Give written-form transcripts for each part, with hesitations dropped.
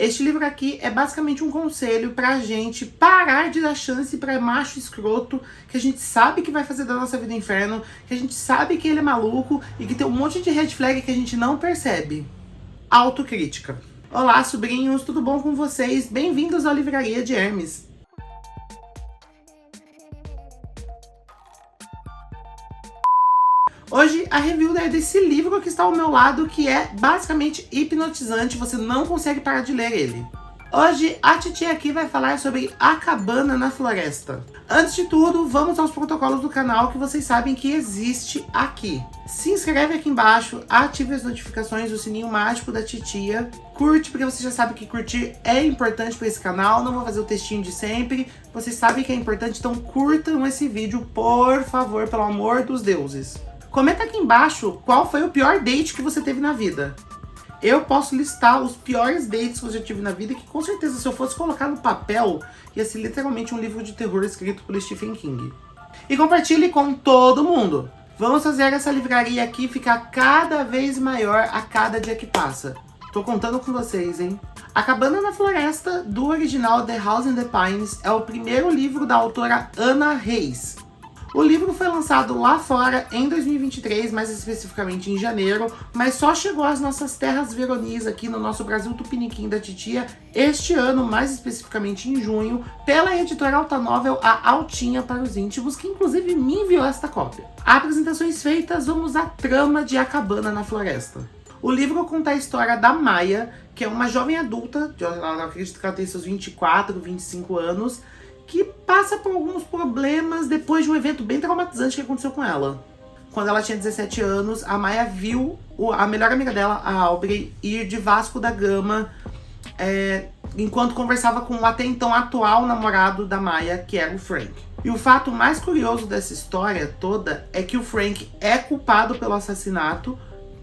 Este livro aqui é basicamente um conselho pra gente parar de dar chance pra macho escroto, que a gente sabe que vai fazer da nossa vida inferno, que a gente sabe que ele é maluco e que tem um monte de red flag que a gente não percebe. Autocrítica. Olá, sobrinhos, tudo bom com vocês? Bem-vindos à Livraria de Hermes. Hoje a review é desse livro que está ao meu lado, que é basicamente hipnotizante, você não consegue parar de ler ele. Hoje a titia aqui vai falar sobre A Cabana na Floresta. Antes de tudo, vamos aos protocolos do canal que vocês sabem que existe aqui. Se inscreve aqui embaixo, ative as notificações, o sininho mágico da titia. Curte, porque você já sabe que curtir é importante para esse canal. Não vou fazer o textinho de sempre. Vocês sabem que é importante, então curtam esse vídeo, por favor, pelo amor dos deuses. Comenta aqui embaixo qual foi o pior date que você teve na vida. Eu posso listar os piores dates que eu já tive na vida, que com certeza se eu fosse colocar no papel, ia ser literalmente um livro de terror escrito por Stephen King. E compartilhe com todo mundo. Vamos fazer essa livraria aqui ficar cada vez maior a cada dia que passa. Tô contando com vocês, hein? A Cabana na Floresta, do original The House in the Pines, é o primeiro livro da autora Anna Reis. O livro foi lançado lá fora em 2023, mais especificamente em janeiro, mas só chegou às nossas terras veronis aqui no nosso Brasil Tupiniquim da titia este ano, mais especificamente em junho, pela editora Altanóvel, a Altinha para os íntimos, que inclusive me enviou esta cópia. Apresentações feitas, vamos à trama de A Cabana na Floresta. O livro conta a história da Maia, que é uma jovem adulta, eu acredito que ela tem seus 24, 25 anos, que passa por alguns problemas depois de um evento bem traumatizante que aconteceu com ela. Quando ela tinha 17 anos, a Maia viu a melhor amiga dela, a Aubrey, ir de Vasco da Gama, enquanto conversava com o até então atual namorado da Maia, que era o Frank. E o fato mais curioso dessa história toda é que o Frank é culpado pelo assassinato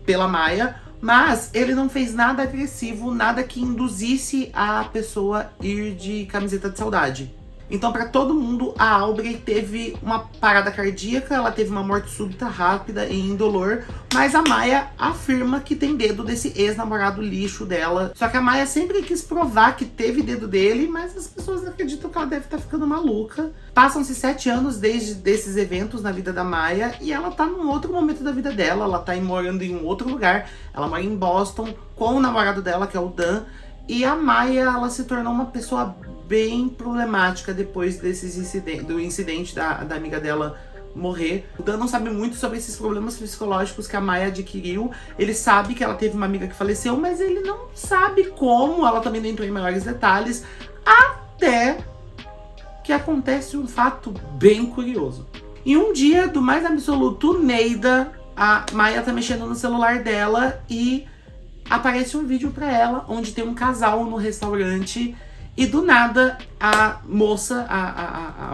pela Maia, mas ele não fez nada agressivo, nada que induzisse a pessoa a ir de camiseta de saudade. Então, para todo mundo, a Aubrey teve uma parada cardíaca, ela teve uma morte súbita, rápida e indolor, mas a Maia afirma que tem dedo desse ex-namorado lixo dela. Só que a Maia sempre quis provar que teve dedo dele, mas as pessoas acreditam que ela deve estar ficando maluca. Passam-se 7 anos desde esses eventos na vida da Maia e ela tá num outro momento da vida dela, ela tá morando em um outro lugar, ela mora em Boston com o namorado dela, que é o Dan, e a Maia, ela se tornou uma pessoa bem problemática depois do incidente da amiga dela morrer. O Dan não sabe muito sobre esses problemas psicológicos que a Maia adquiriu. Ele sabe que ela teve uma amiga que faleceu, mas ele não sabe como. Ela também não entrou em maiores detalhes. Até que acontece um fato bem curioso. Em um dia do mais absoluto Neida, a Maia tá mexendo no celular dela e aparece um vídeo pra ela, onde tem um casal no restaurante. E do nada, a moça,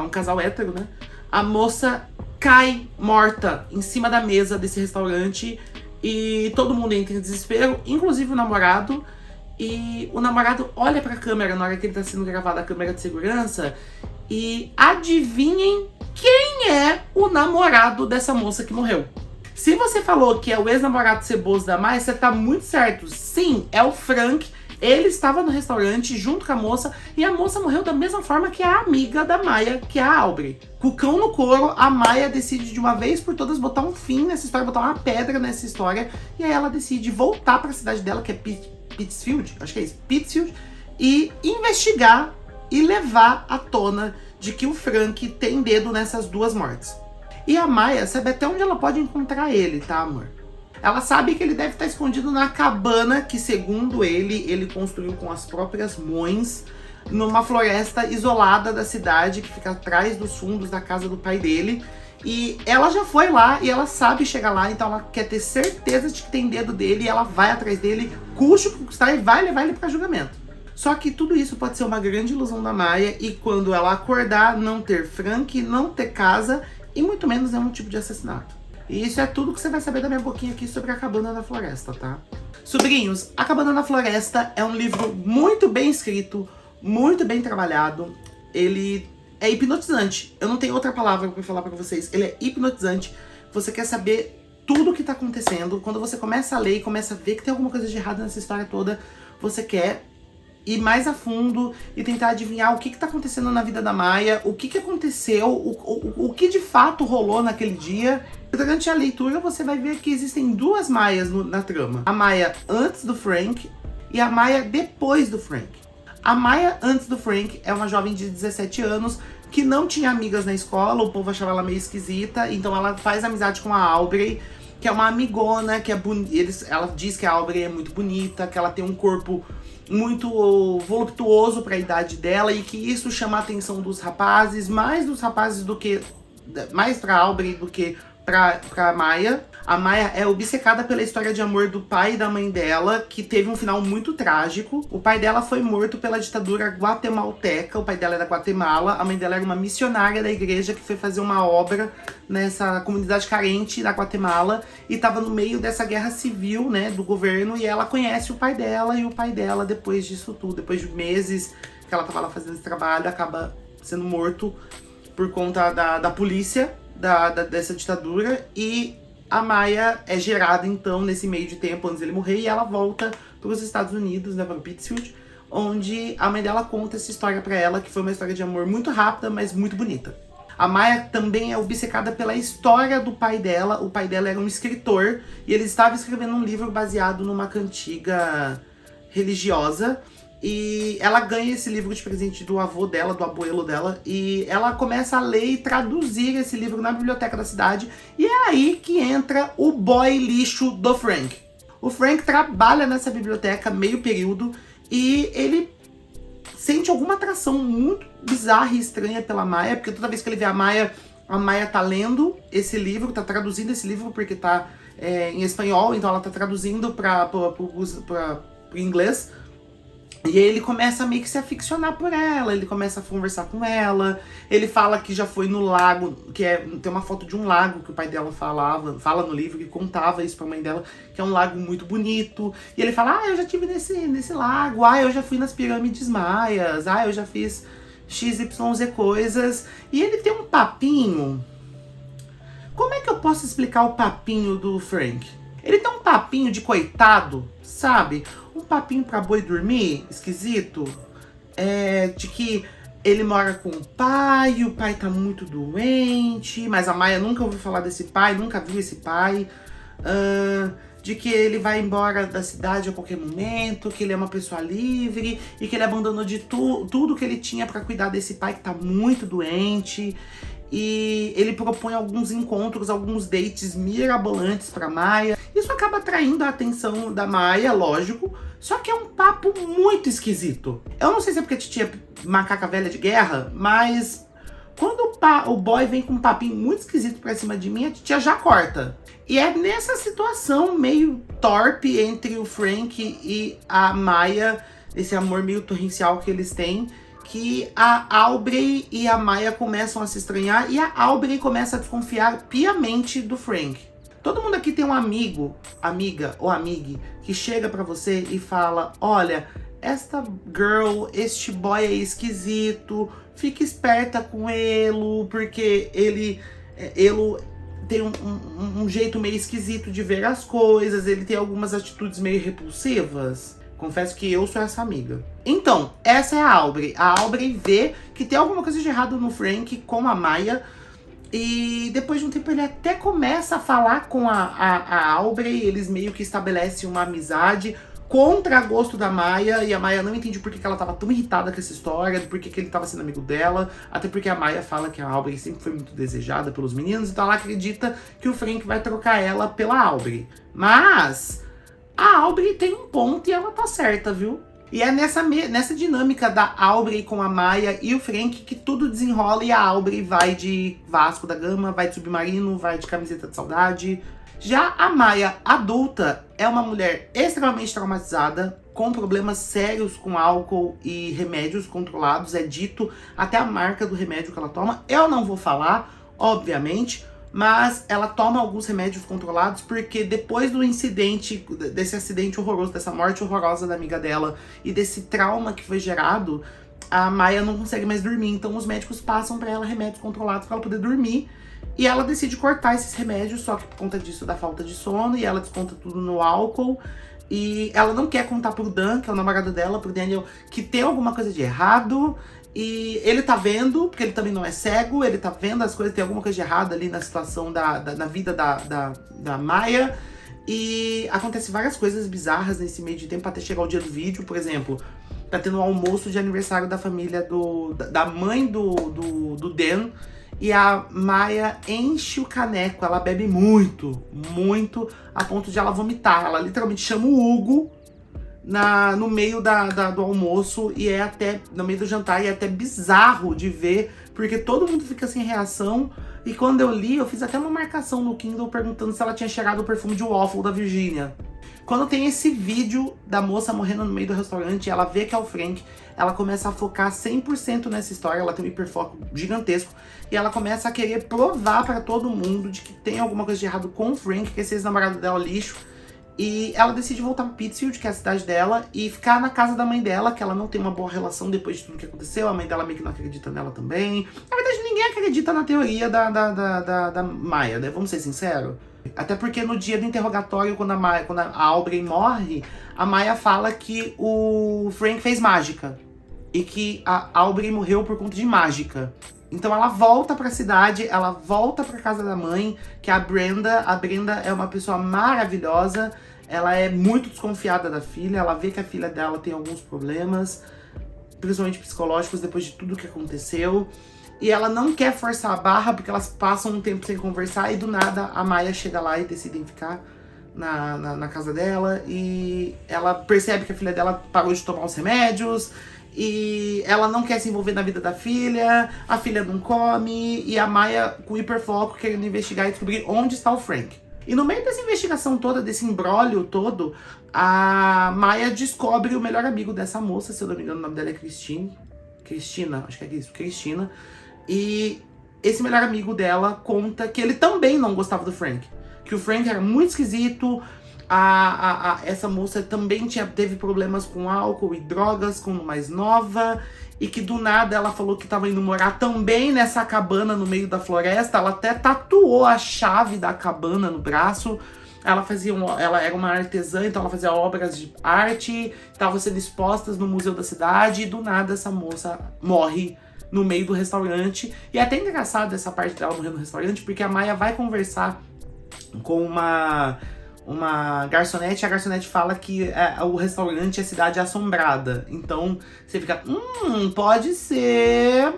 um casal hétero, né? A moça cai morta em cima da mesa desse restaurante e todo mundo entra em desespero, inclusive o namorado. E o namorado olha pra câmera na hora que ele tá sendo gravado, a câmera de segurança, e adivinhem quem é o namorado dessa moça que morreu. Se você falou que é o ex-namorado ceboso da Maia, você tá muito certo. Sim, é o Frank. Ele estava no restaurante junto com a moça e a moça morreu da mesma forma que a amiga da Maia, que é a Aubrey. Com o cão no couro, a Maia decide de uma vez por todas botar um fim nessa história, botar uma pedra nessa história. E aí ela decide voltar para a cidade dela, que é Pittsfield, acho que é isso, Pittsfield, e investigar e levar à tona de que o Frank tem dedo nessas duas mortes. E a Maia sabe até onde ela pode encontrar ele, tá, amor? Ela sabe que ele deve estar escondido na cabana que, segundo ele construiu com as próprias mãos, numa floresta isolada da cidade, que fica atrás dos fundos da casa do pai dele. E ela já foi lá e ela sabe chegar lá, então ela quer ter certeza de que tem dedo dele e ela vai atrás dele, custe o que custar, e vai levar ele para julgamento. Só que tudo isso pode ser uma grande ilusão da Maia e quando ela acordar, não ter Frank, não ter casa e muito menos é um tipo de assassinato. E isso é tudo que você vai saber da minha boquinha aqui sobre A Cabana na Floresta, tá? Sobrinhos, A Cabana na Floresta é um livro muito bem escrito, muito bem trabalhado. Ele é hipnotizante. Eu não tenho outra palavra pra falar pra vocês. Ele é hipnotizante. Você quer saber tudo o que tá acontecendo. Quando você começa a ler e começa a ver que tem alguma coisa de errado nessa história toda, você quer ir mais a fundo e tentar adivinhar o que tá acontecendo na vida da Maya, o que aconteceu, o que de fato rolou naquele dia. Durante a leitura você vai ver que existem duas Mayas na trama. A Maya antes do Frank e a Maya depois do Frank. A Maya antes do Frank é uma jovem de 17 anos que não tinha amigas na escola, o povo achava ela meio esquisita, então ela faz amizade com a Aubrey, que é uma amigona, que é ela diz que a Aubrey é muito bonita, que ela tem um corpo muito voluptuoso para a idade dela e que isso chama a atenção dos rapazes, mais dos rapazes do que mais para Aubrey do que pra Maya. A Maya é obcecada pela história de amor do pai e da mãe dela, que teve um final muito trágico. O pai dela foi morto pela ditadura guatemalteca, o pai dela era da Guatemala, a mãe dela era uma missionária da igreja que foi fazer uma obra nessa comunidade carente da Guatemala e estava no meio dessa guerra civil, né, do governo, e ela conhece o pai dela, e o pai dela, depois disso tudo, depois de meses que ela estava lá fazendo esse trabalho, acaba sendo morto por conta da polícia dessa ditadura, e a Maya é gerada, então, nesse meio de tempo, antes dele morrer, e ela volta para os Estados Unidos, né, para Pittsfield, onde a mãe dela conta essa história para ela, que foi uma história de amor muito rápida, mas muito bonita. A Maya também é obcecada pela história do pai dela. O pai dela era um escritor, e ele estava escrevendo um livro baseado numa cantiga religiosa, e ela ganha esse livro de presente do avô dela, do abuelo dela, e ela começa a ler e traduzir esse livro na biblioteca da cidade, e é aí que entra o boy lixo do Frank. O Frank trabalha nessa biblioteca meio período, e ele sente alguma atração muito bizarra e estranha pela Maya, porque toda vez que ele vê a Maya tá lendo esse livro, tá traduzindo esse livro, porque tá em espanhol, então ela tá traduzindo para o inglês. E aí ele começa a meio que se aficionar por ela, ele começa a conversar com ela, ele fala que já foi no lago, tem uma foto de um lago que o pai dela fala no livro, que contava isso pra mãe dela, que é um lago muito bonito. E ele fala, eu já estive nesse lago, eu já fui nas pirâmides maias, eu já fiz XYZ coisas. E ele tem um papinho. Como é que eu posso explicar o papinho do Frank? Ele tem um papinho de coitado, sabe? Um papinho pra boi dormir, esquisito. De que ele mora com o pai tá muito doente, mas a Maya nunca ouviu falar desse pai, nunca viu esse pai. De que ele vai embora da cidade a qualquer momento, que ele é uma pessoa livre e que ele abandonou de tudo que ele tinha pra cuidar desse pai que tá muito doente. E ele propõe alguns encontros, alguns dates mirabolantes pra Maya. Isso acaba atraindo a atenção da Maya, lógico. Só que é um papo muito esquisito. Eu não sei se é porque a titia é macaca velha de guerra, mas quando o boy vem com um papinho muito esquisito pra cima de mim, a titia já corta. E é nessa situação meio torpe entre o Frank e a Maya, esse amor meio torrencial que eles têm, que a Aubrey e a Maya começam a se estranhar, e a Aubrey começa a desconfiar piamente do Frank. Todo mundo aqui tem um amigo, amiga ou amigue que chega pra você e fala, olha, esta girl, este boy é esquisito, fica esperta com ele, porque ele tem um jeito meio esquisito de ver as coisas, ele tem algumas atitudes meio repulsivas. Confesso que eu sou essa amiga. Então, essa é a Aubrey. A Aubrey vê que tem alguma coisa de errado no Frank com a Maya. E depois de um tempo ele até começa a falar com a Aubrey. Eles meio que estabelecem uma amizade contra gosto da Maya. E a Maya não entende por que ela tava tão irritada com essa história, por que ele tava sendo amigo dela. Até porque a Maya fala que a Aubrey sempre foi muito desejada pelos meninos. Então ela acredita que o Frank vai trocar ela pela Aubrey. Mas a Aubrey tem um ponto e ela tá certa, viu? E é nessa dinâmica da Aubrey com a Maya e o Frank que tudo desenrola, e a Aubrey vai de Vasco da Gama, vai de Submarino, vai de Camiseta de Saudade. Já a Maya, adulta, é uma mulher extremamente traumatizada, com problemas sérios com álcool e remédios controlados. É dito até a marca do remédio que ela toma. Eu não vou falar, obviamente, mas ela toma alguns remédios controlados porque depois do incidente, desse acidente horroroso, dessa morte horrorosa da amiga dela e desse trauma que foi gerado, a Maya não consegue mais dormir. Então os médicos passam pra ela remédios controlados pra ela poder dormir. E ela decide cortar esses remédios, só que por conta disso dá falta de sono, e ela desconta tudo no álcool. E ela não quer contar pro Dan, que é o namorado dela, pro Daniel, que tem alguma coisa de errado. E ele tá vendo, porque ele também não é cego, ele tá vendo as coisas, tem alguma coisa de errado ali na situação na vida da Maya. E acontece várias coisas bizarras nesse meio de tempo até chegar o dia do vídeo. Por exemplo, tá tendo um almoço de aniversário da família da mãe do Dan. E a Maya enche o caneco, ela bebe muito, muito, a ponto de ela vomitar. Ela literalmente chama o Hugo no meio do almoço, e no meio do jantar, e é até bizarro de ver, porque todo mundo fica sem reação. E quando eu li, eu fiz até uma marcação no Kindle perguntando se ela tinha cheirado o perfume de waffle da Virginia. Quando tem esse vídeo da moça morrendo no meio do restaurante e ela vê que é o Frank, ela começa a focar 100% nessa história, ela tem um hiperfoco gigantesco, e ela começa a querer provar pra todo mundo de que tem alguma coisa de errado com o Frank, que esse ex-namorado dela é lixo. E ela decide voltar pra Pittsfield, que é a cidade dela, e ficar na casa da mãe dela, que ela não tem uma boa relação depois de tudo que aconteceu. A mãe dela meio que não acredita nela também. Na verdade, ninguém acredita na teoria da Maya, né? Vamos ser sinceros. Até porque no dia do interrogatório, quando a Aubrey morre, a Maya fala que o Frank fez mágica. E que a Aubrey morreu por conta de mágica. Então ela volta pra cidade, ela volta pra casa da mãe, que é a Brenda. A Brenda é uma pessoa maravilhosa, ela é muito desconfiada da filha, ela vê que a filha dela tem alguns problemas, principalmente psicológicos, depois de tudo que aconteceu. E ela não quer forçar a barra, porque elas passam um tempo sem conversar, e do nada a Maya chega lá e decidem ficar na casa dela. E ela percebe que a filha dela parou de tomar os remédios, e ela não quer se envolver na vida da filha, a filha não come, e a Maya, com hiperfoco, querendo investigar e descobrir onde está o Frank. E no meio dessa investigação toda, desse imbróglio todo, a Maya descobre o melhor amigo dessa moça, se eu não me engano o nome dela é Cristina, acho que é isso, Cristina. E esse melhor amigo dela conta que ele também não gostava do Frank, que o Frank era muito esquisito. Essa moça também teve problemas com álcool e drogas quando mais nova, e que do nada ela falou que estava indo morar também nessa cabana no meio da floresta. Ela até tatuou a chave da cabana no braço. Ela era uma artesã, então ela fazia obras de arte, estavam sendo expostas no museu da cidade, e do nada essa moça morre no meio do restaurante. E é até engraçado essa parte dela morrer no restaurante, porque a Maya vai conversar com uma garçonete, e a garçonete fala que o restaurante é cidade assombrada. Então você fica, pode ser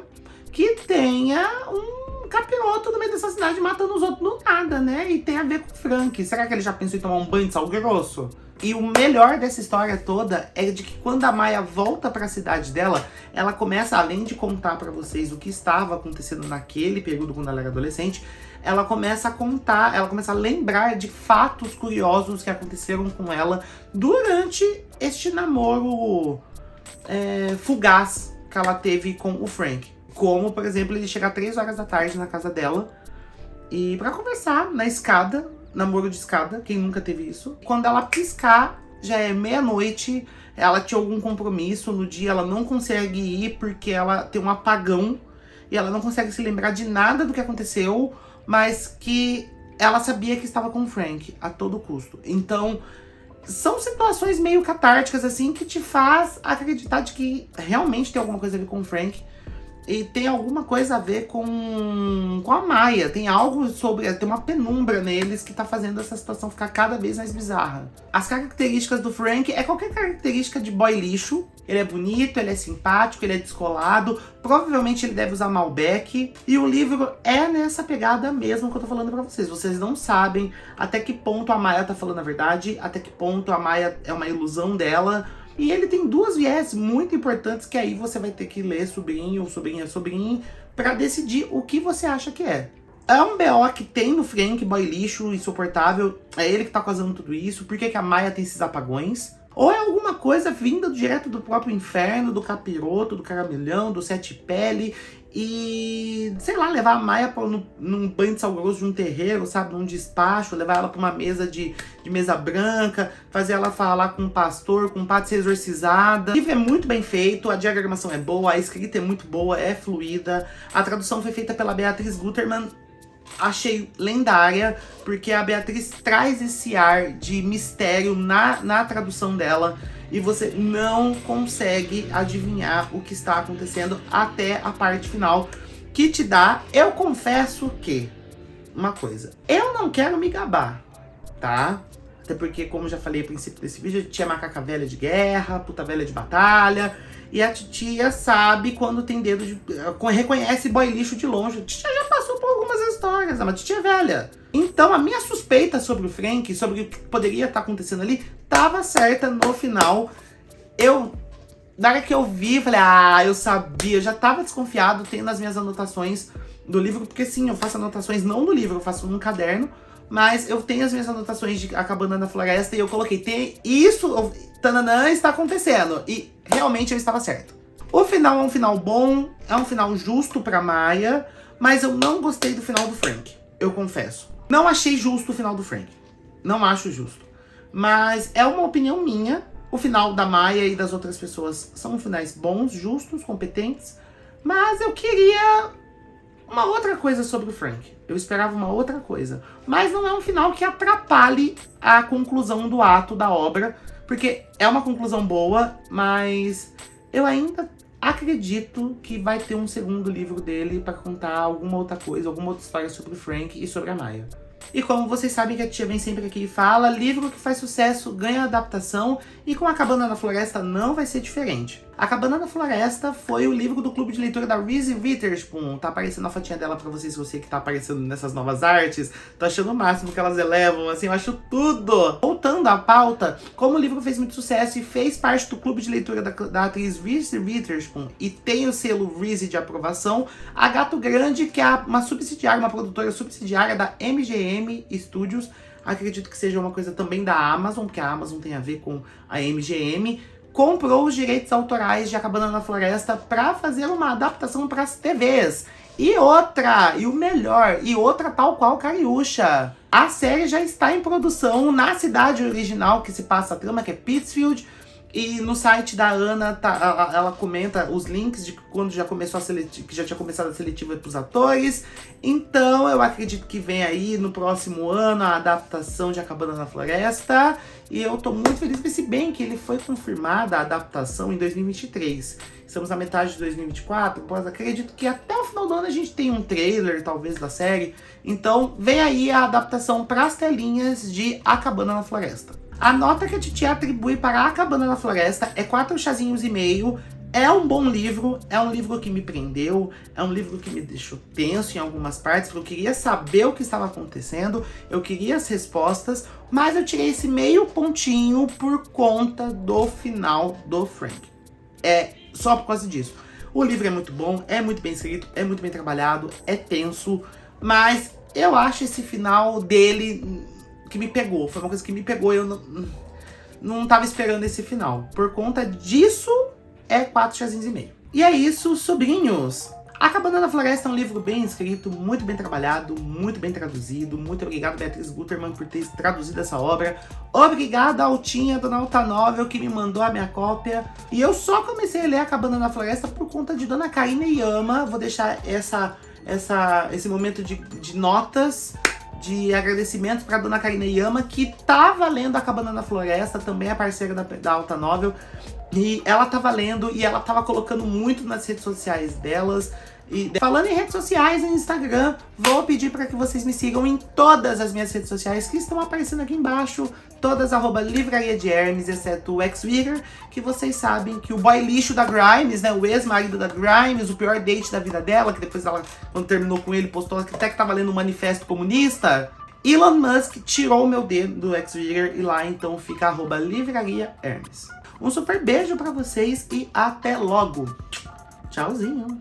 que tenha um capiroto no meio dessa cidade matando os outros do nada, né? E tem a ver com o Frank. Será que ele já pensou em tomar um banho de sal grosso? E o melhor dessa história toda é de que quando a Maya volta pra cidade dela, ela começa, além de contar pra vocês o que estava acontecendo naquele período quando ela era adolescente, ela começa a contar, ela começa a lembrar de fatos curiosos que aconteceram com ela durante este namoro fugaz que ela teve com o Frank. Como, por exemplo, ele chegar 3 horas da tarde na casa dela e pra conversar na escada, namoro de escada, quem nunca teve isso. Quando ela piscar, já é meia-noite, ela tinha algum compromisso, no dia ela não consegue ir porque ela tem um apagão e ela não consegue se lembrar de nada do que aconteceu, mas que ela sabia que estava com o Frank a todo custo. Então, são situações meio catárticas, assim, que te faz acreditar de que realmente tem alguma coisa a ver com o Frank. E tem alguma coisa a ver com a Maya. Tem algo tem uma penumbra neles que tá fazendo essa situação ficar cada vez mais bizarra. As características do Frank é qualquer característica de boy lixo. Ele é bonito, ele é simpático, ele é descolado. Provavelmente ele deve usar Malbec. E o livro é nessa pegada mesmo que eu tô falando pra vocês. Vocês não sabem até que ponto a Maya tá falando a verdade, até que ponto a Maya é uma ilusão dela. E ele tem 2 viés muito importantes que aí você vai ter que ler sobrinho ou sobrinha pra decidir o que você acha que é. É um BO que tem no Frank, boy lixo, insuportável, é ele que tá causando tudo isso, por que a Maya tem esses apagões? Ou é alguma coisa vinda direto do próprio inferno, do capiroto, do caramelhão, do sete pele, e, sei lá, levar a Maya num banho de sal grosso de um terreiro, sabe, num despacho, levar ela pra uma mesa de mesa branca, fazer ela falar com um pastor, com um padre ser exorcizada. O livro é muito bem feito, a diagramação é boa, a escrita é muito boa, é fluida, a tradução foi feita pela Beatriz Gutermann. achei lendária, porque a Beatriz traz esse ar de mistério na tradução dela, e você não consegue adivinhar o que está acontecendo até a parte final, que te dá, eu confesso que, uma coisa, eu não quero me gabar, tá? Até porque, como já falei no princípio desse vídeo, a titia é macaca velha de guerra, puta velha de batalha, e a titia sabe quando tem dedo de... reconhece boy lixo de longe. A titia já passou por algumas histórias, é uma titia velha. Então a minha suspeita sobre o Frank, sobre o que poderia estar acontecendo ali, tava certa no final. Na hora que eu vi, falei, eu sabia, eu já tava desconfiado, tendo as minhas anotações do livro, porque sim, eu faço anotações não do livro, eu faço num caderno, mas eu tenho as minhas anotações de A Cabana na Floresta e eu coloquei, tem isso, tananã, está acontecendo. E realmente eu estava certo. O final é um final bom, é um final justo pra Maya, mas eu não gostei do final do Frank, eu confesso. Não achei justo o final do Frank, não acho justo. Mas é uma opinião minha, o final da Maya e das outras pessoas são finais bons, justos, competentes, mas eu queria uma outra coisa sobre o Frank. Eu esperava uma outra coisa. Mas não é um final que atrapalhe a conclusão do ato da obra, porque é uma conclusão boa, mas eu ainda acredito que vai ter um segundo livro dele para contar alguma outra coisa, alguma outra história sobre o Frank e sobre a Maya. E como vocês sabem que a tia vem sempre aqui e fala, livro que faz sucesso ganha adaptação, e com A Cabana na Floresta não vai ser diferente. A Cabana na Floresta foi o livro do clube de leitura da Reese Witherspoon. Tá aparecendo a fotinha dela pra vocês, você que tá aparecendo nessas novas artes. Tô achando o máximo que elas elevam, assim, eu acho tudo! Voltando à pauta, como o livro fez muito sucesso e fez parte do clube de leitura da atriz Reese Witherspoon e tem o selo Reese de aprovação, a Gato Grande, que é uma produtora subsidiária da MGM Studios, acredito que seja uma coisa também da Amazon, porque a Amazon tem a ver com a MGM, comprou os direitos autorais de A Cabana na Floresta para fazer uma adaptação para as TVs. E outra tal qual Cariúcha. A série já está em produção na cidade original que se passa a trama, que é Pittsfield. E no site da Ana, ela comenta os links de quando já começou que já tinha começado a seletiva para os atores. Então eu acredito que vem aí no próximo ano a adaptação de A Cabana na Floresta. E eu tô muito feliz, se bem que ele foi confirmada a adaptação em 2023. Estamos na metade de 2024, pois acredito que até o final do ano a gente tem um trailer, talvez, da série. Então vem aí a adaptação para as telinhas de A Cabana na Floresta. A nota que a titia atribui para A Cabana na Floresta é 4 chazinhos e meio. É um bom livro, é um livro que me prendeu, é um livro que me deixou tenso em algumas partes, porque eu queria saber o que estava acontecendo, eu queria as respostas, mas eu tirei esse meio pontinho por conta do final do Frank. É só por causa disso. O livro é muito bom, é muito bem escrito, é muito bem trabalhado, é tenso, mas eu acho esse final dele que me pegou. Foi uma coisa que me pegou e eu não tava esperando esse final. Por conta disso, é 4 chazinhos e meio. E é isso, sobrinhos! A Cabana na Floresta é um livro bem escrito, muito bem trabalhado, muito bem traduzido. Muito obrigado, Beatriz Gutermann, por ter traduzido essa obra. Obrigada, Altinha, Dona Alta Novel, que me mandou a minha cópia. E eu só comecei a ler A Cabana na Floresta por conta de Dona Karina Yama. Vou deixar esse momento de notas, de agradecimento para Dona Karina Yama, que tava lendo A Cabana na Floresta, também é parceira da Alta Novel. E ela tava lendo e ela tava colocando muito nas redes sociais delas. E falando em redes sociais, no Instagram, vou pedir para que vocês me sigam em todas as minhas redes sociais que estão aparecendo aqui embaixo. Todas @livraria de Hermes, exceto o X-Wigger, que vocês sabem que o boy lixo da Grimes, né, o ex-marido da Grimes, o pior date da vida dela, que depois ela, quando terminou com ele, postou até que tava lendo um manifesto comunista. Elon Musk tirou o meu dedo do X-Wigger e lá então fica @livraria Hermes. Um super beijo pra vocês e até logo. Tchauzinho.